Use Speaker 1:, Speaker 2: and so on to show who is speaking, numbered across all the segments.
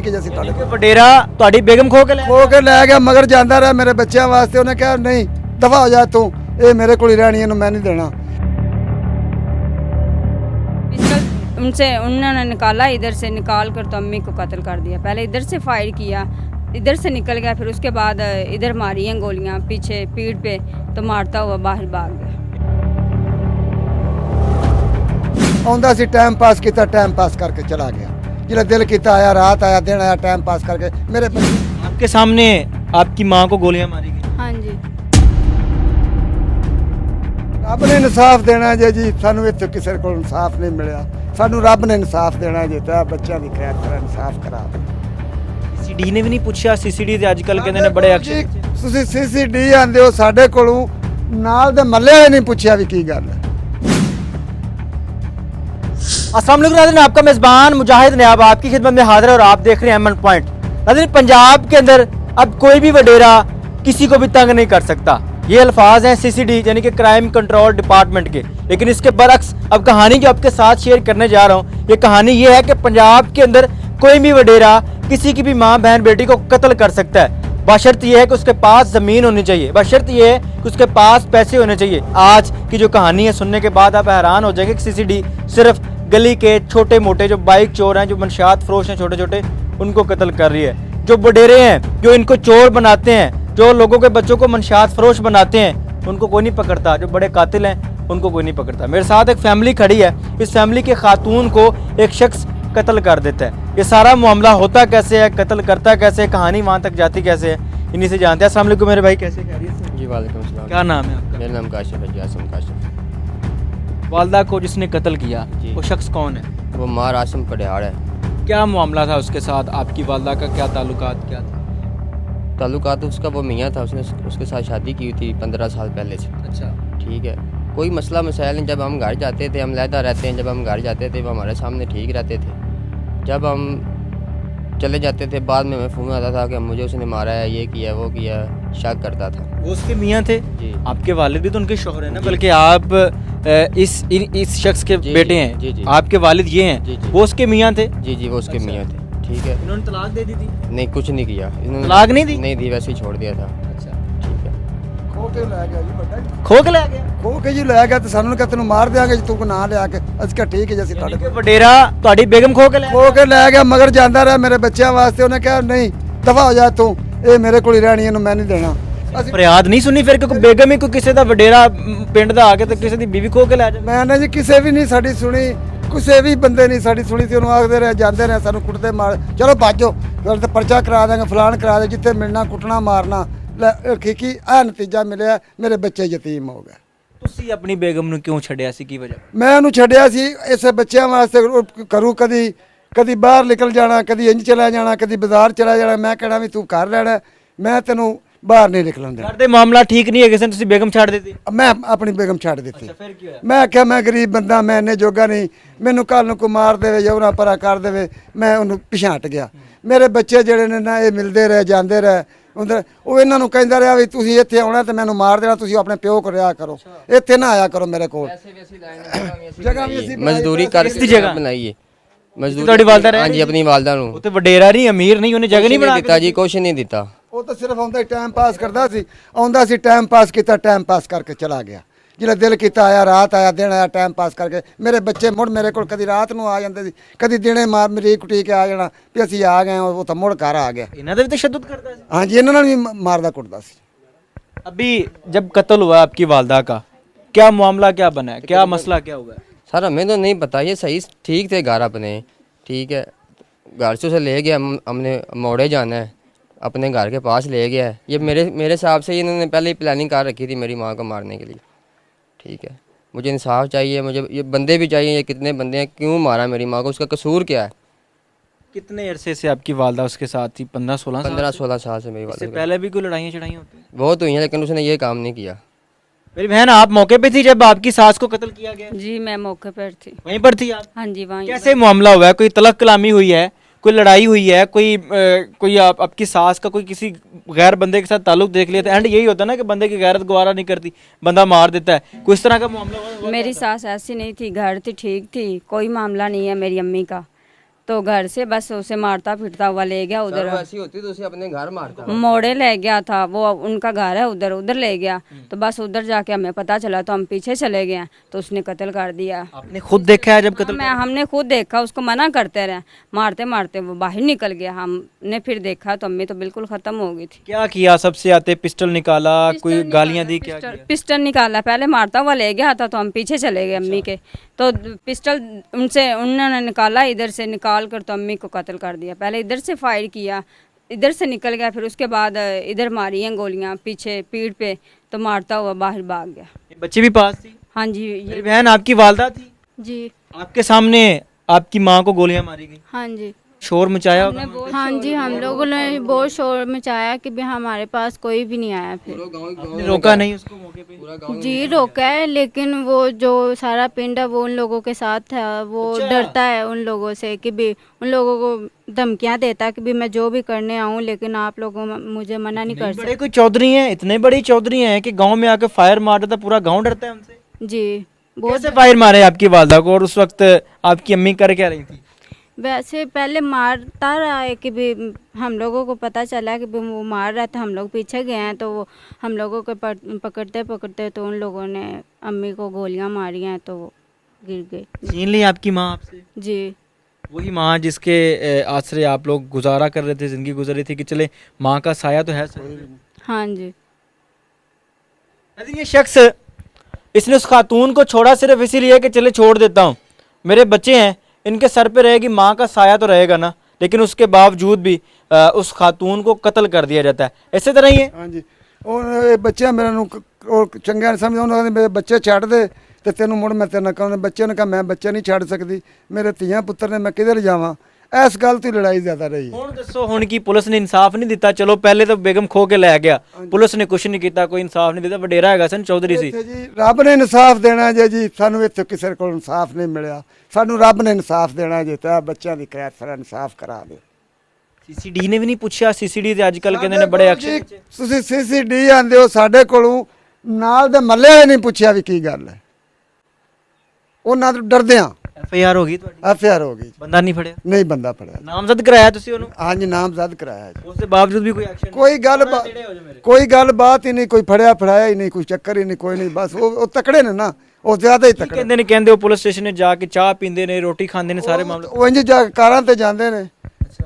Speaker 1: कि जैसी ਤੁਹਾਡੇ ਕੋਲ
Speaker 2: ਵਡੇਰਾ ਤੁਹਾਡੀ ਬੇਗਮ ਖੋ ਕੇ ਲੈ
Speaker 1: ਖੋ ਕੇ ਲੈ ਗਿਆ ਮਗਰ ਜਾਂਦਾ ਰਿਹਾ ਮੇਰੇ ਬੱਚਿਆਂ ਵਾਸਤੇ। ਉਹਨੇ ਕਿਹਾ ਨਹੀਂ ਦਫਾ ਹੋ ਜਾ ਤੂੰ, ਇਹ ਮੇਰੇ ਕੋਲ ही रहनी, ਇਹਨੂੰ मैं नहीं देना।
Speaker 3: उनसे उन्होंने निकाला, इधर से निकाल कर तो अम्मी को कत्ल कर दिया। पहले इधर से फायर किया, इधर से निकल गया, फिर उसके बाद इधर मारी हैं गोलियां पीछे पीठ पे, तो मारता हुआ बाहर भाग गया।
Speaker 1: आंदा सी टाइम पास किया, टाइम पास करके चला गया। जिला दिल किया आया, रात आया, दिन आया, टाइम पास करके मेरे
Speaker 2: आपके सामने आपकी माँ को गोलियां मारी गई।
Speaker 3: हाँ जी,
Speaker 1: रब ने इंसाफ देना जे जी, सानू इत्थे किसी को इंसाफ नहीं मिलिया। सानू रब ने इंसाफ देना जे, तो बच्चों की खैर करा इंसाफ करा।
Speaker 2: सीसीडी ने भी नहीं पूछा। सीसीडी ते अजकल कहंदे ने बड़े एक्शन।
Speaker 1: ਤੁਸੀਂ CCD ਆਂਦੇ ਹੋ, ਸਾਡੇ ਕੋਲੋਂ ਨਾਲ ਦੇ ਮੱਲੇ ਵਾਲੇ नहीं पूछा भी की गल है।
Speaker 2: अस्सलाम वालेकुम नाज़रीन, आपका मेज़बान मुजाहिद नयाब आपकी खिदमत में हाजिर है और आप देख रहे हैं एमएन पॉइंट। नाज़रीन, पंजाब के अंदर अब कोई भी वडेरा किसी को भी तंग नहीं कर सकता। ये अल्फाज हैं CCD यानी कि क्राइम कंट्रोल डिपार्टमेंट के। लेकिन इसके बरक्स अब कहानी जो आपके साथ शेयर करने जा रहा हूँ, ये कहानी ये है कि पंजाब के अंदर कोई भी वडेरा किसी की भी माँ बहन बेटी को कत्ल कर सकता है, बशर्त ये है कि उसके पास ज़मीन होनी चाहिए, बशर्त ये है कि उसके पास पैसे होने चाहिए। आज की जो कहानी है सुनने के बाद आप हैरान हो जाएंगे कि CCD सिर्फ गली के छोटे मोटे जो बाइक चोर हैं, जो मनशात फरोश हैं छोटे छोटे, उनको कत्ल कर रही है। जो वडेरे हैं जो इनको चोर बनाते हैं, जो लोगों के बच्चों को मनशात फरोश बनाते हैं, उनको कोई नहीं पकड़ता। जो बड़े कातिल हैं उनको कोई नहीं पकड़ता। मेरे साथ एक फैमिली खड़ी है, इस फैमिली के खातून को एक शख्स कत्ल कर देता है। ये सारा मामला होता कैसे है, कत्ल करता कैसे है, कहानी वहाँ तक जाती कैसे है, इन्हीं से जानते हैं। अस्सलाम वालेकुम मेरे भाई, कैसे खैरियत से?
Speaker 4: जी वालेकुम अस्सलाम।
Speaker 2: क्या नाम है आपका?
Speaker 4: मेरा नाम काशिफ है, जासिम काशिफ।
Speaker 2: वालदा को जिसने कत्ल किया
Speaker 4: जी।
Speaker 2: वो शख्स कौन है?
Speaker 4: वो मार आसिम पटियाड़ है।
Speaker 2: क्या मामला था उसके साथ? आपकी वालदा का क्या ताल्लुकात क्या था?
Speaker 4: ताल्लुकात उसका वो मियाँ था, उसने उसके साथ शादी की थी 15 साल पहले से।
Speaker 2: अच्छा,
Speaker 4: ठीक है, कोई मसला मसाइल नहीं। जब हम घर जाते थे, हम लहदा रहते हैं, जब हम घर जाते थे वो हमारे सामने ठीक रहते थे। जब हम चले जाते थे बाद में हमें फ़ोन आता था कि मुझे उसने मारा है, ये किया वो किया, शक करता था।
Speaker 2: वो उसके मियाँ थे?
Speaker 4: जी।
Speaker 2: आपके वालिद भी तो उनके शौहर हैं ना,
Speaker 4: जी।
Speaker 2: बल्कि आप इस शख्स के
Speaker 4: जी,
Speaker 2: बेटे
Speaker 4: जी,
Speaker 2: हैं।
Speaker 4: जी, जी।
Speaker 2: आपके वालिद ये हैं।
Speaker 4: जी, जी।
Speaker 2: वो उसके मियाँ थे?
Speaker 4: जी जी, वो उसके
Speaker 2: अच्छा।
Speaker 4: मियाँ थे। ठीक है,
Speaker 2: इन्होंने तलाक दे दी थी?
Speaker 4: नहीं कुछ नहीं किया इन्होंने।
Speaker 2: तलाक नहीं दी?
Speaker 4: नहीं दी, वैसे ही छोड़ दिया था।
Speaker 2: अच्छा,
Speaker 4: ठीक है।
Speaker 1: ਖੋ ਕੇ ਲੈ ਗਿਆ ਜੀ ਵੱਡਾ ਜੀ।
Speaker 2: खो के ले गया।
Speaker 1: ਖੋ ਕੇ ਜੀ ਲੈ ਗਿਆ ਤੇ ਸਾਨੂੰ ਕਹਿੰਦਾ ਤੈਨੂੰ ਮਾਰ ਦਿਆਂਗੇ ਜੀ, ਤੂੰ ਨਾ ਲਿਆ ਕੇ। ਅਸੀਂ ਕਿਹਾ ਠੀਕ ਹੈ ਜੀ, ਅਸੀਂ ਤੁਹਾਡੇ
Speaker 2: यानी कि वडेरा ਤੁਹਾਡੀ ਬੇਗਮ ਖੋ ਕੇ ਲੈ
Speaker 1: ਖੋ ਕੇ ਲੈ ਗਿਆ ਮਗਰ ਜਾਂਦਾ ਰਿਹਾ ਮੇਰੇ ਬੱਚਿਆਂ ਵਾਸਤੇ। ਉਹਨੇ ਕਿਹਾ ਨਹੀਂ ਦਫਾ ਹੋ ਜਾ ਤੂੰ, ਇਹ ਮੇਰੇ ਕੋਲ ਹੀ ਰਹਿਣੀ, ਇਹਨੂੰ मैं नहीं देना। ਅਸੀਂ
Speaker 2: फरियाद नहीं सुनी फिर कि बेगम ही कोई किसी ਦਾ ਵਡੇਰਾ ਪਿੰਡ ਦਾ ਆ ਕੇ ਤੇ ਕਿਸੇ ਦੀ ਬੀਵੀ ਖੋ ਕੇ ਲੈ ਜਾ?
Speaker 1: ਮੈਂ ਨਾ ਜੀ ਕਿਸੇ ਵੀ ਨਹੀਂ ਸਾਡੀ ਸੁਣੀ, ਕਿਸੇ ਵੀ ਬੰਦੇ ਨਹੀਂ ਸਾਡੀ ਸੁਣੀ ਸੀ। ਉਹਨੂੰ ਆਖਦੇ ਰਹੇ ਜਾਂਦੇ ਰਹੇ, ਸਾਨੂੰ ਕੁੱਟਦੇ ਮਾਰ, ਚਲੋ ਭਾਜੋ ਫਿਰ ਤੇ ਪਰਚਾ ਕਰਾ ਦਾਂਗੇ, ਫਲਾਨ ਕਰਾ ਦੇ, ਜਿੱਥੇ ਮਿਲਣਾ ਕੁੱਟਣਾ ਮਾਰਨਾ। ਲੈ ਕੀ ਆ ਨਤੀਜਾ ਮਿਲਿਆ, ਮੇਰੇ ਬੱਚੇ ਯਤੀਮ ਹੋ ਗਏ।
Speaker 2: ਤੁਸੀਂ ਆਪਣੀ ਬੇਗਮ ਨੂੰ ਕਿਉਂ ਛੱਡਿਆ ਸੀ, ਕੀ ਵਜ੍ਹਾ?
Speaker 1: ਮੈਂ ਉਹਨੂੰ ਛੱਡਿਆ ਸੀ ਇਸੇ ਬੱਚਿਆਂ ਵਾਸਤੇ। ਉਹ ਘਰੋਂ ਕਦੀ ਬਾਹਰ ਨਿਕਲ ਜਾਣਾ, ਕਦੀ ਇੰਜ ਚਲਾ ਜਾਣਾ, ਕਦੀ ਬਾਜ਼ਾਰ ਚਲਾ ਜਾਣਾ। ਮੈਂ ਕਹਿਣਾ ਵੀ ਤੂੰ ਘਰ ਰਹਿਣਾ, ਮੈਂ ਤੈਨੂੰ ਬਾਹਰ ਨਹੀਂ ਨਿਕਲਣ ਦੇਣਾ।
Speaker 2: ਘਰ ਦੇ ਮਾਮਲਾ ਠੀਕ ਨਹੀਂ ਹੈ, ਕਿਸੇ ਨੇ ਤੁਸੀਂ ਬੇਗਮ ਛੱਡ ਦਿੱਤੀ?
Speaker 1: ਮੈਂ ਆਪਣੀ ਬੇਗਮ ਛੱਡ ਦਿੱਤੀ।
Speaker 2: ਫਿਰ ਕੀ ਹੋਇਆ?
Speaker 1: ਮੈਂ ਆਖਿਆ ਮੈਂ ਗਰੀਬ ਬੰਦਾ, ਮੈਂ ਇੰਨੇ ਜੋਗਾ ਨਹੀਂ, ਮੈਨੂੰ ਕੱਲ ਨੂੰ ਕੋਈ ਮਾਰ ਦੇਵੇ, ਜੌਰਾ ਪਰਾ ਕਰ ਦੇਵੇ। ਮੈਂ ਉਹਨੂੰ ਪਿਛਾਂਹ ਹਟ ਗਿਆ। ਮੇਰੇ ਬੱਚੇ ਜਿਹੜੇ ਨੇ ਨਾ, ਇਹ ਮਿਲਦੇ ਰਹੇ ਜਾਂਦੇ ਰਹੇ। ਉਹ ਇਹਨਾਂ ਨੂੰ ਕਹਿੰਦਾ ਰਿਹਾ ਵੀ ਤੁਸੀਂ ਇੱਥੇ ਆਉਣਾ ਤੇ ਮੈਨੂੰ ਮਾਰ ਦੇਣਾ, ਤੁਸੀਂ ਆਪਣੇ ਪਿਓ ਕੋਲ ਰਿਹਾ ਕਰੋ, ਇੱਥੇ ਨਾ ਆਇਆ ਕਰੋ ਮੇਰੇ ਕੋਲ। ਜਗ੍ਹਾ ਵੀ ਅਸੀਂ
Speaker 4: मजदूरी कर
Speaker 2: किसकी जगह?
Speaker 4: बनाइए मजदूरी।
Speaker 2: ਤੁਹਾਡੀ ਵਾਲਦਾ ਰਹਿ
Speaker 4: हाँ जी, अपनी वालदा ਨੂੰ
Speaker 2: ਉਹ ਤੇ ਵਡੇਰਾ ਨਹੀਂ, ਅਮੀਰ ਨਹੀਂ, ਉਹਨੇ ਜਗ੍ਹਾ ਨਹੀਂ ਬਣਾ
Speaker 4: ਦਿੱਤਾ ਜੀ, ਕੁਛ ਨਹੀਂ ਦਿੱਤਾ।
Speaker 1: ਉਹ ਤਾਂ ਸਿਰਫ ਆਉਂਦਾ ਹੀ ਟਾਈਮ ਪਾਸ ਕਰਦਾ ਸੀ, ਆਉਂਦਾ ਸੀ ਟਾਈਮ ਪਾਸ ਕੀਤਾ, ਟਾਈਮ ਪਾਸ ਕਰਕੇ ਚਲਾ ਗਿਆ। ਜਿਹੜਾ ਦਿਲ ਕੀਤਾ ਆਇਆ, ਰਾਤ ਆਇਆ, ਦਿਨ ਆਇਆ, ਟਾਈਮ ਪਾਸ ਕਰਕੇ। ਮੇਰੇ ਬੱਚੇ ਮੁੜ ਮੇਰੇ ਕੋਲ ਕਦੀ ਰਾਤ ਨੂੰ ਆ ਜਾਂਦੇ ਸੀ, ਕਦੀ ਦਿਨੇ ਮੇਰੀ ਕੁੱਟੀ ਕੇ ਆ ਜਾਣਾ ਵੀ ਅਸੀਂ ਆ ਗਏ। ਉਹ ਤਾਂ ਮੁੜ ਘਰ ਆ ਗਿਆ।
Speaker 2: ਇਹਨਾਂ ਦਾ ਵੀ ਤਸ਼ੱਦਦ ਕਰਦਾ ਸੀ?
Speaker 1: ਹਾਂਜੀ, ਇਹਨਾਂ ਨਾਲ ਵੀ ਮਾਰਦਾ ਕੁੱਟਦਾ ਸੀ।
Speaker 2: अभी जब कत्ल हुआ आपकी वालदा का, क्या मामला क्या बना है, क्या मसला क्या हुआ है?
Speaker 4: सर हमें तो नहीं पता, ये सही ठीक थे घर अपने। ठीक है, घर से उसे ले गया, हमने मोड़े जाना है, अपने घर के पास ले गया है। ये मेरे हिसाब से इन्होंने पहले ही प्लानिंग कर रखी थी मेरी माँ को मारने के लिए। ठीक है, मुझे इंसाफ चाहिए, मुझे ये बंदे भी चाहिए। ये कितने बंदे हैं, क्यों मारा मेरी माँ को, उसका कसूर क्या है?
Speaker 2: कितने अरसे से आपकी वालदा उसके साथ थी? 15-16 साल?
Speaker 4: 15-16 साल से मेरी
Speaker 2: इससे
Speaker 4: वालदा।
Speaker 2: पहले भी कोई लड़ाइयाँ चढ़ाइयाँ होती हैं?
Speaker 4: बहुत हुई हैं, लेकिन उसने ये काम नहीं किया।
Speaker 2: मेरी बहन, आप मौके पे थी जब आपकी सास को कत्ल किया गया?
Speaker 3: जी मैं मौके पर थी।
Speaker 2: वहीं पर थी आप?
Speaker 3: हाँ जी, वहाँ
Speaker 2: कैसे मामला हुआ है? कोई तलक कलामी हुई है, कोई लड़ाई हुई है, कोई आपकी सास का कोई किसी गैर बंदे के साथ ताल्लुक देख लिया था? एंड यही होता है ना कि बंदे की गैरत गवारा नहीं करती, बंदा मार देता है। कोई इस तरह का मामला हुआ?
Speaker 3: मेरी सास ऐसी नहीं थी, घर थी, ठीक थी, कोई मामला नहीं है मेरी अम्मी का। तो घर से बस उसे मारता पीटता हुआ ले गया उधर,
Speaker 4: ऐसी होती तो उसे अपने घर मारता।
Speaker 3: मोड़े ले गया था, वो उनका घर है उधर, उधर ले गया। तो बस उधर जाके हमें पता चला तो हम पीछे चले गए, तो उसने कत्ल कर दिया।
Speaker 2: आपने खुद देखा है जब कत्ल?
Speaker 3: हमने खुद देखा, उसको मना करते रहे, मारते मारते वो बाहर निकल गया। हमने फिर देखा तो अम्मी तो बिल्कुल खत्म हो गई थी।
Speaker 2: क्या किया? सबसे आते पिस्टल निकाला, कोई गालियां दी, क्या किया?
Speaker 3: पिस्टल निकाला, पहले मारता हुआ ले गया था तो हम पीछे चले गए अम्मी के, तो पिस्टल उन्होंने निकाला, इधर से निकाल कर तो अम्मी को कत्ल कर दिया। पहले इधर से फायर किया, इधर से निकल गया, फिर उसके बाद इधर मारी हैं गोलियां पीछे पीठ पे, तो मारता हुआ बाहर भाग गया।
Speaker 2: ये बच्ची भी पास थी?
Speaker 3: हाँ जी,
Speaker 2: मेरी
Speaker 3: ये
Speaker 2: बहन आपकी वालदा थी,
Speaker 5: जी
Speaker 2: आपके सामने आपकी माँ को गोलियां मारी गई,
Speaker 5: हाँ जी
Speaker 2: शोर मचाया होगा?
Speaker 5: हाँ जी, हम लोगों ने बहुत शोर मचाया कि भी हमारे पास कोई भी नहीं आया। फिर
Speaker 2: आपने रोका नहीं उसको मौके पे?
Speaker 5: जी रोका है, लेकिन वो जो सारा पिंड है वो उन लोगों के साथ था, वो डरता है उन लोगों से कि भी उन लोगों को धमकियां देता है कि भी मैं जो भी करने आऊँ, लेकिन आप लोगों मुझे मना नहीं कर
Speaker 2: बड़े कोई चौधरी हैं, इतने बड़े चौधरी हैं कि गांव में आके फायर मार देता, पूरा गांव डरता है उनसे?
Speaker 5: जी बहुत।
Speaker 2: कैसे फायर मारे आपकी वालदा को? और उस वक्त आपकी अम्मी कर क्या रही थी?
Speaker 5: वैसे पहले मारता रहा है कि भी हम लोगों को पता चला कि भी वो मार रहा था, हम लोग पीछे गए हैं, तो वो हम लोगों को पकड़ते पकड़ते तो उन लोगों ने अम्मी को गोलियां मारी हैं, तो वो गिर गए।
Speaker 2: छीन ली आपकी माँ आपसे?
Speaker 5: जी
Speaker 2: वही माँ जिसके आसरे आप लोग गुजारा कर रहे थे, जिंदगी गुजर रही थी कि चले माँ का साया तो है सही।
Speaker 5: हाँ जी।
Speaker 2: लेकिन ये शख्स, इसने उस खातून को छोड़ा सिर्फ इसीलिए कि चले छोड़ देता हूँ, मेरे बच्चे हैं, इनके सर पे रहेगी माँ का साया तो रहेगा ना, लेकिन उसके बावजूद भी उस खातून को कत्ल कर दिया जाता है। इसी तरह ही है।
Speaker 1: हाँ जी, ਉਹ ਬੱਚਿਆਂ ਮੇਰੇ ਨੂੰ ਉਹ ਚੰਗਾ ਨਹੀਂ ਸਮਝਦਾ, ਉਹਨਾਂ ਨੇ ਮੇਰੇ ਬੱਚੇ ਛੱਡ ਦੇ ਤੇ ਤੈਨੂੰ ਮੁੜ ਮੈਂ ਤੇਰੇ ਨਾਲ ਕਹਾਂ। ਬੱਚੇ ਨੇ ਕਹਾ ਮੈਂ ਬੱਚੇ ਨਹੀਂ ਛੱਡ ਸਕਦੀ, ਮੇਰੇ ਧੀਆਂ ਪੁੱਤਰ ਨੇ, ਮੈਂ ਕਿਧਰ ਜਾਵਾਂ। ਇਸ ਗੱਲ ਤੋਂ ਲੜਾਈ ਜ਼ਿਆਦਾ ਰਹੀ।
Speaker 2: ਹੁਣ ਦੱਸੋ, ਹੁਣ ਕੀ ਪੁਲਿਸ ਨੇ ਇਨਸਾਫ ਨਹੀਂ ਦਿੱਤਾ? ਚਲੋ ਪਹਿਲੇ ਤਾਂ ਬੇਗਮ ਖੋ ਕੇ ਲੈ ਗਿਆ, ਪੁਲਿਸ ਨੇ ਕੁਝ ਨਹੀਂ ਕੀਤਾ, ਕੋਈ ਇਨਸਾਫ ਨਹੀਂ ਦਿੱਤਾ। ਵਡੇਰਾ ਹੈਗਾ ਸਨ, ਚੌਧਰੀ ਸੀ।
Speaker 1: ਇੱਥੇ ਜੀ ਰੱਬ ਨੇ ਇਨਸਾਫ ਦੇਣਾ ਜੇ ਜੀ, ਸਾਨੂੰ ਇੱਥੇ ਕਿਸੇ ਕੋਲ ਇਨਸਾਫ ਨਹੀਂ ਮਿਲਿਆ, ਸਾਨੂੰ ਰੱਬ ਨੇ ਇਨਸਾਫ ਦੇਣਾ ਜੇ, ਤਾਂ ਬੱਚਿਆਂ ਦੀ ਕੈਦ ਸਾਰਾ ਇਨਸਾਫ ਕਰਾ ਦੇ।
Speaker 2: ਸੀਸੀਡੀ ਨੇ ਵੀ ਨਹੀਂ ਪੁੱਛਿਆ? ਸੀਸੀਡੀ ਤੇ ਅੱਜ ਕੱਲ ਕਹਿੰਦੇ ਨੇ ਬੜੇ ਐਕਸ਼ਨ।
Speaker 1: ਤੁਸੀਂ ਸੀਸੀਡੀ ਆਂਦੇ ਹੋ, ਸਾਡੇ ਕੋਲੋਂ ਨਾਲ ਦੇ ਮੱਲੇ ਵਾਲੇ ਨਹੀਂ ਪੁੱਛਿਆ ਵੀ ਕੀ ਗੱਲ ਹੈ, ਉਹਨਾਂ ਤੋਂ ਡਰਦੇ ਆ।
Speaker 2: ਐਫਆਈਆਰ ਹੋ ਗਈ ਤੁਹਾਡੀ?
Speaker 1: ਐਫਆਰ ਹੋ ਗਈ,
Speaker 2: ਬੰਦਾ ਨਹੀਂ ਫੜਿਆ?
Speaker 1: ਨਹੀਂ ਬੰਦਾ ਫੜਿਆ।
Speaker 2: ਨਾਮਜ਼ਦ ਕਰਾਇਆ ਤੁਸੀਂ ਉਹਨੂੰ?
Speaker 1: ਹਾਂਜੀ ਨਾਮਜ਼ਦ ਕਰਾਇਆ ਜੀ।
Speaker 2: ਉਸ ਦੇ ਬਾਵਜੂਦ ਵੀ ਕੋਈ ਐਕਸ਼ਨ?
Speaker 1: ਕੋਈ ਗੱਲ ਬਾਤ ਹੀ ਨਹੀਂ, ਕੋਈ ਫੜਿਆ ਫੜਾਇਆ ਹੀ ਨਹੀਂ, ਕੋਈ ਚੱਕਰ ਹੀ ਨਹੀਂ, ਕੋਈ ਨਹੀਂ। ਬਸ ਉਹ ਤਕੜੇ ਨੇ ਨਾ, ਉਹ ਜ਼ਿਆਦਾ ਹੀ ਤਕੜੇ।
Speaker 2: ਕਹਿੰਦੇ ਉਹ ਪੁਲਿਸ ਸਟੇਸ਼ਨ ਜਾ ਕੇ ਚਾਹ ਪੀਂਦੇ ਨੇ, ਰੋਟੀ ਖਾਂਦੇ ਨੇ, ਸਾਰੇ ਮਾਮਲੇ
Speaker 1: ਉਹ ਇੰਜ ਜਾ ਕੇ ਕਾਰਾਂ ਤੇ ਜਾਂਦੇ ਨੇ,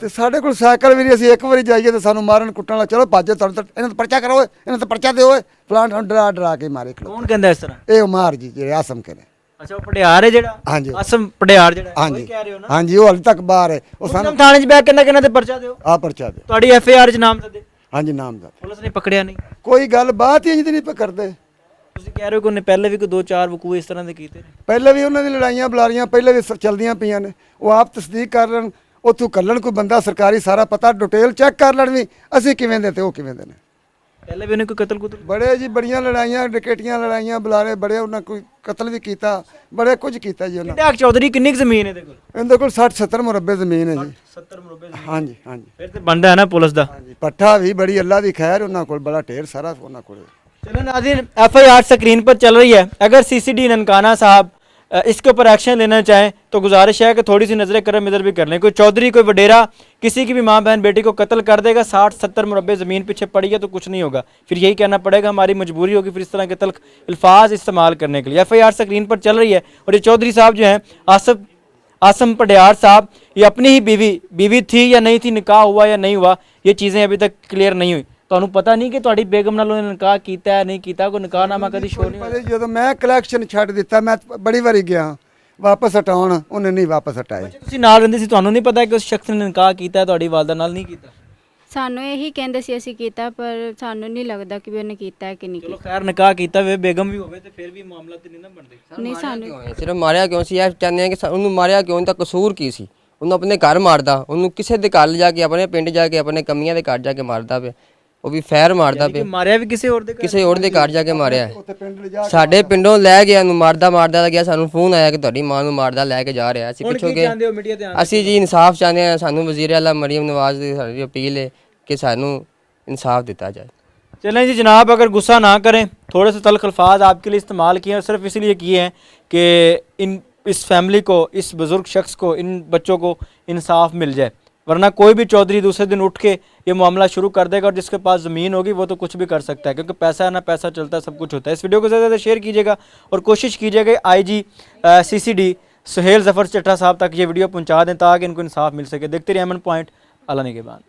Speaker 1: ਤੇ ਸਾਡੇ ਕੋਲ ਸਾਈਕਲ ਵੀ ਨਹੀਂ। ਅਸੀਂ ਇੱਕ ਵਾਰੀ ਜਾਈਏ ਤੇ ਸਾਨੂੰ ਮਾਰਨ ਕੁੱਟਣ ਲੱਗ, ਚਲੋ ਭੱਜ, ਤੁਹਾਨੂੰ ਤਾਂ ਇਹਨਾਂ ਦਾ ਪਰਚਾ ਕਰੋ, ਇਹਨਾਂ ਦਾ ਪਰਚਾ ਦਿਓ, ਫਲਾਣ ਡਰਾ ਡਰਾ ਕੇ ਮਾਰੇ।
Speaker 2: ਕੌਣ ਕਹਿੰਦਾ ਇਸ ਤਰ੍ਹਾਂ?
Speaker 1: ਇਹ ਉਮਾਰ ਜੀ ਜਿਹੜੇ ਆਸਮ ਕੇ ਨੇ।
Speaker 2: ਅੱਛਾ, ਉਹ ਪਟਿਆਰ ਹੈ ਜਿਹੜਾ?
Speaker 1: ਹਾਂਜੀ
Speaker 2: ਆਸਮ ਪਟਿਆਰ ਜਿਹੜਾ,
Speaker 1: ਹਾਂਜੀ
Speaker 2: ਕਹਿ ਰਹੇ ਹੋ ਨਾ?
Speaker 1: ਹਾਂਜੀ, ਉਹ ਹਾਲੇ ਤੱਕ ਬਾਹਰ ਹੈ। ਉਹ ਸਾਨੂੰ
Speaker 2: ਥਾਣੇ 'ਚ ਬੈਠ ਕੇ ਕਹਿੰਦਾ ਤੇ ਪਰਚਾ ਦਿਓ,
Speaker 1: ਆ ਪਰਚਾ ਦਿਓ।
Speaker 2: ਤੁਹਾਡੀ ਐਫਆਈਆਰ 'ਚ ਨਾਮ ਦੇ?
Speaker 1: ਹਾਂਜੀ ਨਾਮਜ਼ਦ।
Speaker 2: ਪੁਲਿਸ ਨੇ ਪਕੜਿਆ ਨਹੀਂ?
Speaker 1: ਕੋਈ ਗੱਲ ਬਾਤ ਹੀ ਇੰਜ ਦੀ ਨਹੀਂ ਪਕੜਦੇ।
Speaker 2: ਤੁਸੀਂ ਕਹਿ ਰਹੇ ਹੋ ਕਿ ਉਹਨੇ ਪਹਿਲੇ ਵੀ ਕੋਈ 2-4 ਵਕੂਏ ਇਸ ਤਰ੍ਹਾਂ ਦੇ ਕੀਤੇ ਨੇ?
Speaker 1: ਪਹਿਲੇ ਵੀ ਉਹਨਾਂ ਦੀ ਲੜਾਈਆਂ ਬਲਾਰੀਆਂ ਪਹਿਲੇ ਵੀ ਚਲਦੀਆਂ ਪਈਆਂ ਨੇ, ਉਹ ਆਪ ਤਸਦੀਕ ਕਰ ਲੈਣ, ਉੱਥੋਂ ਕੱਲਣ ਕੋਈ ਬੰਦਾ ਸਰਕਾਰੀ, ਸਾਰਾ ਪਤਾ ਡਿਟੇਲ ਚੈੱਕ ਕਰ ਲੈਣ ਵੀ ਅਸੀਂ ਕਿਵੇਂ ਦੇ ਤੇ ਉਹ ਕਿਵੇਂ ਦੇ ਨੇ।
Speaker 2: ਪਹਿਲੇ ਵੀ ਉਹਨੇ ਕੋਈ ਕਤਲ ਕੁਤਲ?
Speaker 1: ਬੜੇ ਜੀ, ਬੜੀਆਂ ਲੜਾਈਆਂ, ਡਕੈਟੀਆਂ ਲੜਾਈਆਂ, ਬੁਲਾਰੇ ਬੜੇ, ਉਹਨਾਂ ਕੋਈ ਕਤਲ ਵੀ ਕੀਤਾ, ਬੜੇ ਕੁਝ ਕੀਤਾ ਜੀ ਉਹਨਾਂ।
Speaker 2: ਡਾਕ ਚੌਧਰੀ ਕਿੰਨੀ ਕੁ ਜ਼ਮੀਨ ਇਹਦੇ ਕੋਲ?
Speaker 1: ਇਹਦੇ ਕੋਲ 60-70 ਮੁਰੱਬੇ ਜ਼ਮੀਨ ਹੈ ਜੀ।
Speaker 2: 70 ਮੁਰੱਬੇ ਜ਼ਮੀਨ?
Speaker 1: ਹਾਂਜੀ ਹਾਂਜੀ।
Speaker 2: ਫਿਰ ਤੇ ਬਣਦਾ ਹੈ ਨਾ ਪੁਲਿਸ ਦਾ।
Speaker 1: ਹਾਂਜੀ, ਪੱਠਾ ਵੀ ਬੜੀ, ਅੱਲਾ ਦੀ ਖੈਰ, ਉਹਨਾਂ ਕੋਲ ਬੜਾ ਢੇਰ ਸਾਰਾ ਉਹਨਾਂ ਕੋਲ।
Speaker 2: चलो नाज़रीन, एफआईआर स्क्रीन पर चल रही है। अगर सीसीडी ननकाना साहब इसके ऊपर एक्शन लेना चाहें तो गुजारिश है कि थोड़ी सी नज़रें करम इधर भी कर लें। कोई चौधरी, कोई वडेरा किसी की भी माँ बहन बेटी को कत्ल कर देगा, 60-70 मुरब्बे ज़मीन पीछे पड़ी है तो कुछ नहीं होगा, फिर यही कहना पड़ेगा, हमारी मजबूरी होगी फिर इस तरह के तल्ख अल्फाज इस्तेमाल करने के लिए। एफआईआर स्क्रीन पर चल रही है। और ये चौधरी साहब जो हैं, आसम पटियार साहब, ये अपनी ही बीवी थी या नहीं थी, निकाह हुआ या नहीं हुआ, ये चीज़ें अभी तक क्लियर नहीं हुई। ਤੁਹਾਨੂੰ ਪਤਾ ਨਹੀਂ ਕਿ ਤੁਹਾਡੀ ਬੇਗਮ ਨਾਲ ਉਹਨੇ ਨਿਕਾਹ ਕੀਤਾ ਹੈ, ਨਹੀਂ ਕੀਤਾ? ਕੋਈ ਨਿਕਾਹਨਾਮਾ ਕਦੀ ਸ਼ੋ ਨਹੀਂ ਹੋਇਆ?
Speaker 1: ਜਦੋਂ ਮੈਂ ਕਲੈਕਸ਼ਨ ਛੱਡ ਦਿੱਤਾ, ਮੈਂ ਬੜੀ ਵਾਰੀ ਗਿਆ ਵਾਪਸ ਹਟਾਉਣ, ਉਹਨੇ ਨਹੀਂ ਵਾਪਸ ਹਟਾਏ।
Speaker 2: ਤੁਸੀਂ ਨਾਲ ਰਹਿੰਦੇ ਸੀ, ਤੁਹਾਨੂੰ ਨਹੀਂ ਪਤਾ ਕਿ ਉਸ ਸ਼ਖਸ ਨੇ ਨਿਕਾਹ ਕੀਤਾ ਹੈ, ਤੁਹਾਡੀ ਵਾਲਦਾ ਨਾਲ ਨਹੀਂ ਕੀਤਾ?
Speaker 5: ਸਾਨੂੰ ਇਹੀ ਕਹਿੰਦੇ ਸੀ ਅਸੀਂ ਕੀਤਾ, ਪਰ ਸਾਨੂੰ ਨਹੀਂ ਲੱਗਦਾ ਕਿ ਵੀ ਉਹਨੇ ਕੀਤਾ ਹੈ ਕਿ ਨਹੀਂ
Speaker 2: ਚਲੋ
Speaker 5: ਕੀਤਾ।
Speaker 2: ਖੈਰ, ਨਿਕਾਹ ਕੀਤਾ ਵੇ, ਬੇਗਮ ਵੀ ਹੋਵੇ ਤੇ ਫਿਰ ਵੀ ਮਾਮਲਾ ਤੇ ਨਹੀਂ ਨਾ ਬਣਦੇ।
Speaker 5: ਨਹੀਂ ਸਾਨੂੰ
Speaker 4: ਸਿਰਫ ਮਾਰਿਆ ਕਿਉਂ ਸੀ? ਇਹ ਚਾਹੁੰਦੇ ਆ ਕਿ ਉਹਨੂੰ ਮਾਰਿਆ ਕਿਉਂ, ਤਾਂ ਕਸੂਰ ਕੀ ਸੀ? ਉਹਨੂੰ ਆਪਣੇ ਘਰ ਮਾਰਦਾ, ਉਹਨੂੰ ਕਿਸੇ ਦੇ ਘਰ ਜਾ ਕੇ, ਆਪਣੇ ਪਿੰਡ ਜਾ ਕੇ, ਆਪਣੇ ਕਮੀਆਂ ਦੇ ਘਰ ਜਾ ਕੇ ਮਾਰਦਾ ਪਿਆ, ਉਹ ਵੀ ਫੈਰ ਮਾਰਦਾ ਪਿਆ।
Speaker 2: ਮਾਰਿਆ ਵੀ ਕਿਸੇ ਹੋਰ ਦੇ ਘਰ?
Speaker 4: ਕਿਸੇ ਹੋਰ ਦੇ ਘਰ ਜਾ ਕੇ ਮਾਰਿਆ।
Speaker 1: ਉੱਥੇ ਪਿੰਡ ਲਿਜਾ
Speaker 4: ਸਾਡੇ ਪਿੰਡੋਂ ਲੈ ਗਿਆ ਨੂੰ, ਮਾਰਦਾ ਗਿਆ। ਸਾਨੂੰ ਫੋਨ ਆਇਆ ਕਿ ਤੁਹਾਡੀ ਮਾਂ ਨੂੰ ਮਾਰਦਾ ਲੈ ਕੇ ਜਾ ਰਿਹਾ। ਅਸੀਂ
Speaker 2: ਹੁਣ
Speaker 4: ਪਿੱਛੋਂ
Speaker 2: ਕੀ
Speaker 4: ਗਏ।
Speaker 2: ਚਾਹੁੰਦੇ ਹੋ ਮੀਡੀਆ ਤੇ ਆਣ?
Speaker 4: ਅਸੀਂ ਜੀ ਇਨਸਾਫ ਚਾਹੁੰਦੇ ਹਾਂ। ਸਾਨੂੰ ਵਜ਼ੀਰ ਆਲਾ ਮਰੀਮ ਨਵਾਜ਼ ਦੀ ਸਾਡੀ अपील है कि सानू इंसाफ दिता जाए।
Speaker 2: चलें जी जनाब, अगर गुस्सा ना करें, थोड़े से तल्ख अल्फाज आपके लिए इस्तेमाल किए और सिर्फ इसलिए किए हैं कि इन इस फैमिली को, इस बुज़ुर्ग शख्स को, इन बच्चों को इंसाफ मिल जाए, वरना कोई भी चौधरी दूसरे दिन उठ के ये मामला शुरू कर देगा और जिसके पास ज़मीन होगी वो तो कुछ भी कर सकता है, क्योंकि पैसा है ना, पैसा चलता है, सब कुछ होता है। इस वीडियो को ज़्यादा से ज़्यादा शेयर कीजिएगा और कोशिश कीजिएगा IG CCD सुहेल ज़फ़र चट्टा साहब तक ये वीडियो पहुंचा दें ताकि इनको इंसाफ मिल सके। देखते रहिए एमएन पॉइंट। अल्लाह निगहबान।